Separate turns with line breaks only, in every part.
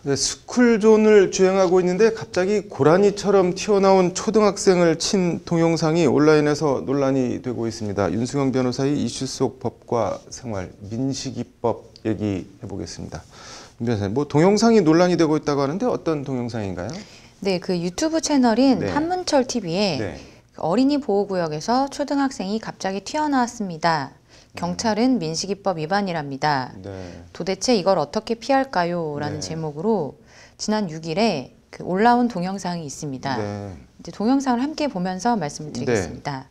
네, 스쿨존을 주행하고 있는데 갑자기 고라니처럼 튀어나온 초등학생을 친 동영상이 온라인에서 논란이 되고 있습니다. 윤승영 변호사의 이슈 속 법과 생활, 민식이법 얘기해 보겠습니다. 윤 변호사님, 뭐 동영상이 논란이 되고 있다고 하는데 어떤 동영상인가요?
네, 그 유튜브 채널인
네.
한문철 TV에
네.
어린이 보호구역에서 초등학생이 갑자기 튀어나왔습니다. 경찰은 민식이법 위반이랍니다.
네.
도대체 이걸 어떻게 피할까요? 라는
네.
제목으로 지난 6일에 그 올라온 동영상이 있습니다.
네.
이제 동영상을 함께 보면서 말씀을 드리겠습니다.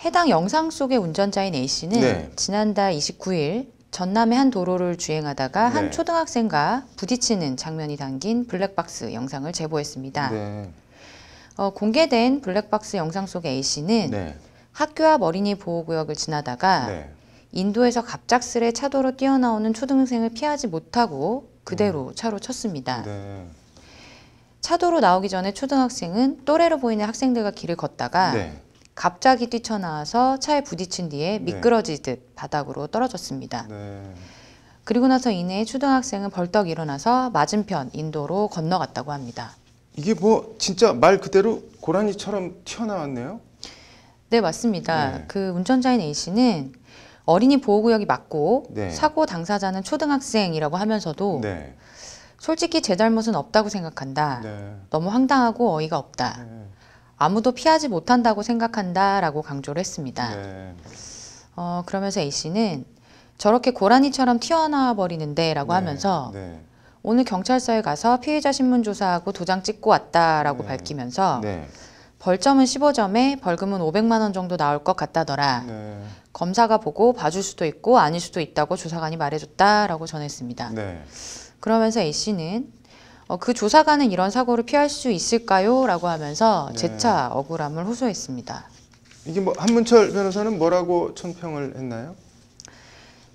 해당 영상 속의 운전자인 A씨는
네.
지난달 29일 전남의 한 도로를 주행하다가
네.
한 초등학생과 부딪히는 장면이 담긴 블랙박스 영상을 제보했습니다.
네.
공개된 블랙박스 영상 속의 A씨는
네.
학교 앞 어린이 보호구역을 지나다가
네.
인도에서 갑작스레 차도로 뛰어나오는 초등생을 피하지 못하고 그대로 차로 쳤습니다.
네.
차도로 나오기 전에 초등학생은 또래로 보이는 학생들과 길을 걷다가
네.
갑자기 뛰쳐나와서 차에 부딪힌 뒤에 미끄러지듯 바닥으로 떨어졌습니다.
네.
그리고 나서 이내 초등학생은 벌떡 일어나서 맞은편 인도로 건너갔다고 합니다.
이게 뭐 진짜 말 그대로 고라니처럼 튀어나왔네요.
네, 맞습니다.
네.
그 운전자인 A씨는 어린이 보호구역이 맞고
네.
사고 당사자는 초등학생이라고 하면서도
네.
솔직히 제 잘못은 없다고 생각한다.
네.
너무 황당하고 어이가 없다.
네.
아무도 피하지 못한다고 생각한다 라고 강조를 했습니다.
네.
그러면서 A씨는 저렇게 고라니처럼 튀어나와 버리는데 라고
네.
하면서
네.
오늘 경찰서에 가서 피해자 신문 조사하고 도장 찍고 왔다라고
네.
밝히면서
네.
벌점은 15점에 벌금은 500만 원 정도 나올 것 같다더라.
네.
검사가 보고 봐줄 수도 있고 아닐 수도 있다고 조사관이 말해줬다라고 전했습니다.
네.
그러면서 A씨는 그 조사관은 이런 사고를 피할 수 있을까요? 라고 하면서
네.
재차 억울함을 호소했습니다.
이게 뭐 한문철 변호사는 뭐라고 총평을 했나요?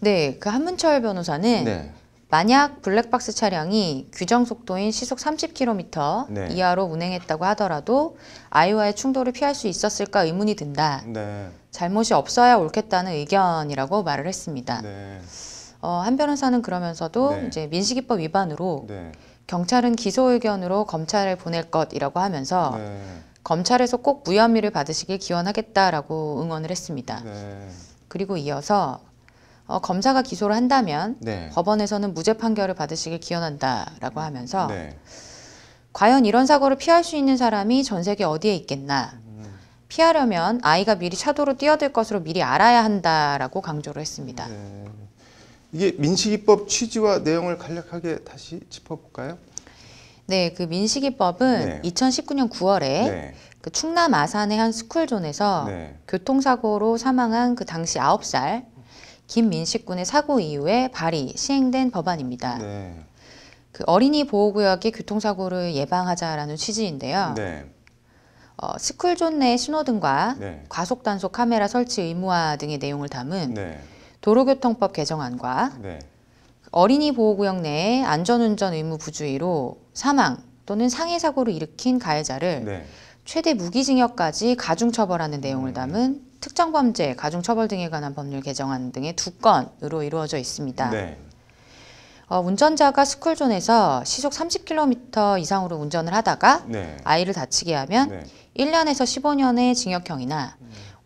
네, 그 한문철 변호사는
네.
만약 블랙박스 차량이 규정 속도인 시속 30km
네.
이하로 운행했다고 하더라도 아이와의 충돌을 피할 수 있었을까 의문이 든다.
네.
잘못이 없어야 옳겠다는 의견이라고 말을 했습니다.
네.
한 변호사는 그러면서도
네.
이제 민식이법 위반으로
네.
경찰은 기소 의견으로 검찰에 보낼 것이라고 하면서
네.
검찰에서 꼭 무혐의를 받으시길 기원하겠다라고 응원을 했습니다.
네.
그리고 이어서 검사가 기소를 한다면
네.
법원에서는 무죄 판결을 받으시길 기원한다라고 하면서
네.
과연 이런 사고를 피할 수 있는 사람이 전 세계 어디에 있겠나. 피하려면 아이가 미리 차도로 뛰어들 것으로 미리 알아야 한다라고 강조를 했습니다.
네. 이게 민식이법 취지와 내용을 간략하게 다시 짚어볼까요?
네, 그 민식이법은
네.
2019년 9월에
네.
그 충남 아산의 한 스쿨존에서
네.
교통사고로 사망한 그 당시 9살 김민식 군의 사고 이후에 발의, 시행된 법안입니다.
네.
그 어린이 보호구역의 교통사고를 예방하자라는 취지인데요.
네.
스쿨존 내 신호등과
네.
과속단속 카메라 설치 의무화 등의 내용을 담은
네.
도로교통법 개정안과
네.
어린이 보호구역 내에 안전운전 의무 부주의로 사망 또는 상해 사고를 일으킨 가해자를
네.
최대 무기징역까지 가중처벌하는 내용을 담은 특정범죄 가중처벌 등에 관한 법률 개정안 등의 2건으로 이루어져 있습니다.
네.
운전자가 스쿨존에서 시속 30km 이상으로 운전을 하다가
네.
아이를 다치게 하면
네.
1년에서 15년의 징역형이나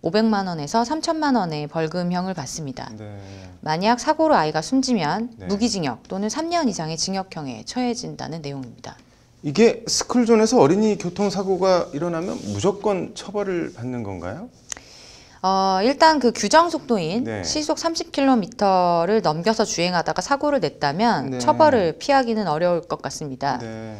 500만 원에서 3천만 원의 벌금형을 받습니다.
네.
만약 사고로 아이가 숨지면
네.
무기징역 또는 3년 이상의 징역형에 처해진다는 내용입니다.
이게 스쿨존에서 어린이 교통사고가 일어나면 무조건 처벌을 받는 건가요?
일단 그 규정 속도인
네.
시속 30km를 넘겨서 주행하다가 사고를 냈다면
네.
처벌을 피하기는 어려울 것 같습니다.
네.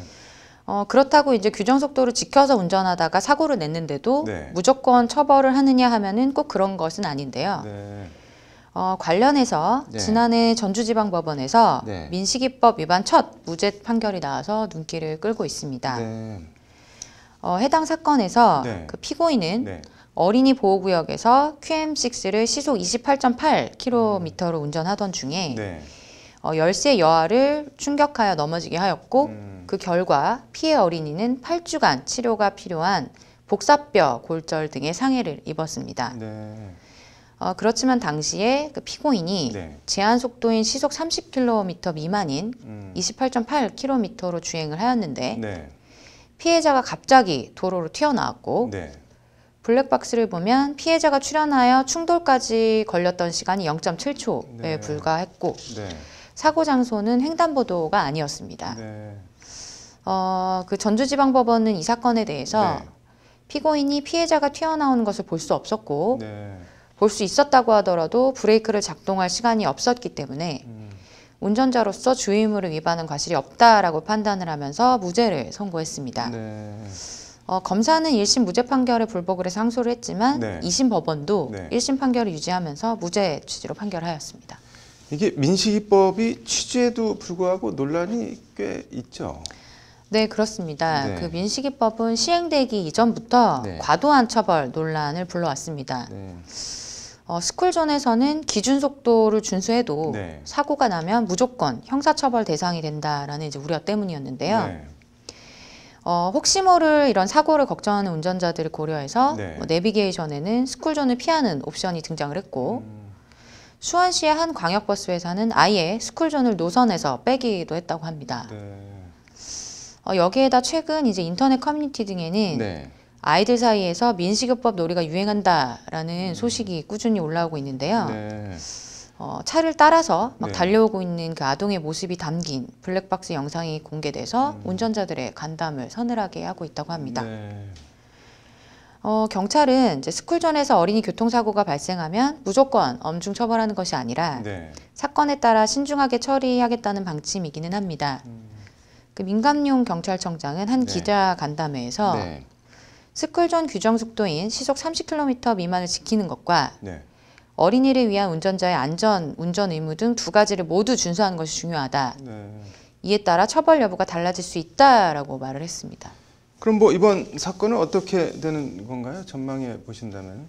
그렇다고 이제 규정 속도를 지켜서 운전하다가 사고를 냈는데도
네.
무조건 처벌을 하느냐 하면은 꼭 그런 것은 아닌데요.
네.
관련해서
네.
지난해 전주지방법원에서
네.
민식이법 위반 첫 무죄 판결이 나와서 눈길을 끌고 있습니다.
네.
해당 사건에서
네.
그 피고인은
네.
어린이 보호구역에서 QM6를 시속 28.8km로 운전하던 중에
네.
열세 여아를 충격하여 넘어지게 하였고 그 결과 피해 어린이는 8주간 치료가 필요한 복사뼈 골절 등의 상해를 입었습니다.
네.
그렇지만 당시에 그 피고인이
네.
제한 속도인 시속 30km 미만인 28.8km로 주행을 하였는데
네.
피해자가 갑자기 도로로 튀어나왔고
네.
블랙박스를 보면 피해자가 출현하여 충돌까지 걸렸던 시간이 0.7초에
네.
불과했고
네.
사고 장소는 횡단보도가 아니었습니다.
네.
그 전주지방법원은 이 사건에 대해서
네.
피고인이 피해자가 튀어나오는 것을 볼 수 없었고
네.
볼 수 있었다고 하더라도 브레이크를 작동할 시간이 없었기 때문에 운전자로서 주의의무를 위반한 과실이 없다라고 판단을 하면서 무죄를 선고했습니다.
네.
검사는 1심 무죄 판결에 불복을 해서 항소를 했지만
네.
2심 법원도
네.
1심 판결을 유지하면서 무죄 취지로 판결하였습니다.
이게 민식이법이 취지에도 불구하고 논란이 꽤 있죠.
네, 그렇습니다.
네.
그 민식이법은 시행되기 이전부터
네.
과도한 처벌 논란을 불러왔습니다.
네.
스쿨존에서는 기준 속도를 준수해도
네.
사고가 나면 무조건 형사처벌 대상이 된다라는 이제 우려 때문이었는데요.
네.
혹시 모를 이런 사고를 걱정하는 운전자들을 고려해서
네.
내비게이션에는 스쿨존을 피하는 옵션이 등장을 했고 수원시의 한 광역버스 회사는 아예 스쿨존을 노선에서 빼기도 했다고 합니다.
네.
여기에다 최근 이제 인터넷 커뮤니티 등에는
네.
아이들 사이에서 민식이법 놀이가 유행한다라는 소식이 꾸준히 올라오고 있는데요.
네.
차를 따라서 막
네.
달려오고 있는 그 아동의 모습이 담긴 블랙박스 영상이 공개돼서 운전자들의 간담을 서늘하게 하고 있다고 합니다.
네.
경찰은 이제 스쿨존에서 어린이 교통사고가 발생하면 무조건 엄중 처벌하는 것이 아니라
네.
사건에 따라 신중하게 처리하겠다는 방침이기는 합니다. 그 민감용 경찰청장은 한
네.
기자 간담회에서
네.
스쿨존 규정 속도인 시속 30km 미만을 지키는 것과
네.
어린이를 위한 운전자의 안전, 운전 의무 등 두 가지를 모두 준수하는 것이 중요하다.
네.
이에 따라 처벌 여부가 달라질 수 있다라고 말을 했습니다.
그럼 뭐 이번 사건은 어떻게 되는 건가요? 전망해 보신다면?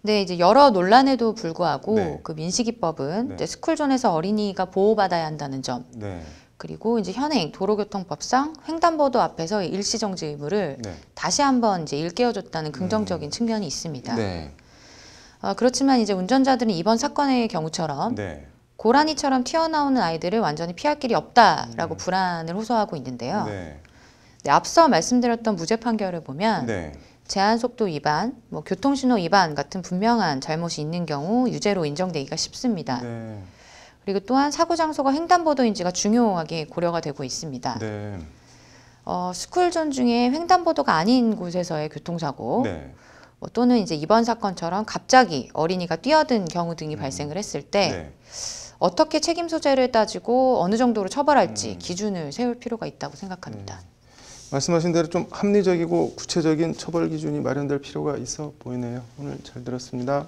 네, 이제 여러 논란에도 불구하고
네.
그 민식이법은
네.
이제 스쿨존에서 어린이가 보호받아야 한다는 점,
네.
그리고 이제 현행 도로교통법상 횡단보도 앞에서 일시정지 의무를
네.
다시 한번 이제 일깨워줬다는 긍정적인 측면이 있습니다.
네.
그렇지만 이제 운전자들은 이번 사건의 경우처럼
네.
고라니처럼 튀어나오는 아이들을 완전히 피할 길이 없다라고 불안을 호소하고 있는데요.
네.
네, 앞서 말씀드렸던 무죄 판결을 보면
네.
제한속도 위반, 교통신호 위반 같은 분명한 잘못이 있는 경우 유죄로 인정되기가 쉽습니다.
네.
그리고 또한 사고 장소가 횡단보도인지가 중요하게 고려가 되고 있습니다.
네.
스쿨존 중에 횡단보도가 아닌 곳에서의 교통사고,
네.
또는 이제 이번 사건처럼 갑자기 어린이가 뛰어든 경우 등이 발생을 했을 때
네.
어떻게 책임 소재를 따지고 어느 정도로 처벌할지 기준을 세울 필요가 있다고 생각합니다.
말씀하신 대로 좀 합리적이고 구체적인 처벌 기준이 마련될 필요가 있어 보이네요. 오늘 잘 들었습니다.